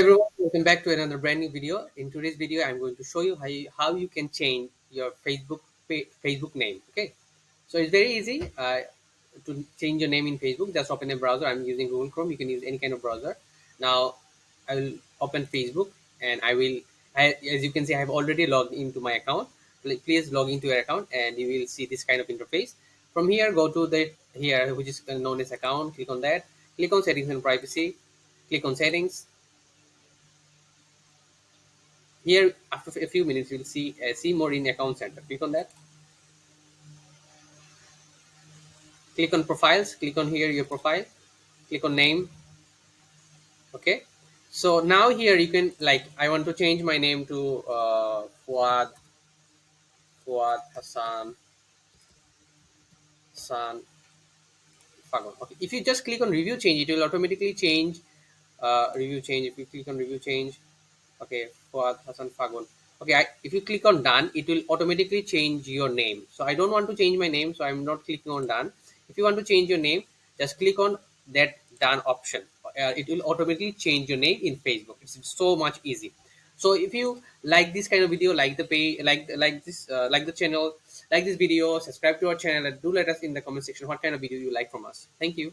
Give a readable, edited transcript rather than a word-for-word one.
Everyone, welcome back to another brand new video. In today's video, I'm going to show you how you can change your Facebook name. Okay, so it's very easy to change your name in Facebook. Just open a browser. I'm using Google Chrome. You can use any kind of browser. Now, I will open Facebook, and as you can see, I have already logged into my account. Please log into your account, and you will see this kind of interface. From here, go to the here, which is known as account. Click on that. Click on settings and privacy. Click on settings. Here, after a few minutes, you'll see more in account center. Click on that. Click on profiles. Click on here your profile. Click on name. Okay. So now here you can, like, I want to change my name to Fuad Hassan Fagon. Okay. If you just click on review change, it will automatically change. Review change. If you click on review change, okay, Fuad Hassan Fagon. Okay, if you click on done, it will automatically change your name. So I don't want to change my name, so I'm not clicking on done. If you want to change your name, just click on that done option. It will automatically change your name in Facebook. It's so much easy. So if you like this kind of video, like the pay, like the channel, like this video, subscribe to our channel, and do let us in the comment section what kind of video you like from us. Thank you.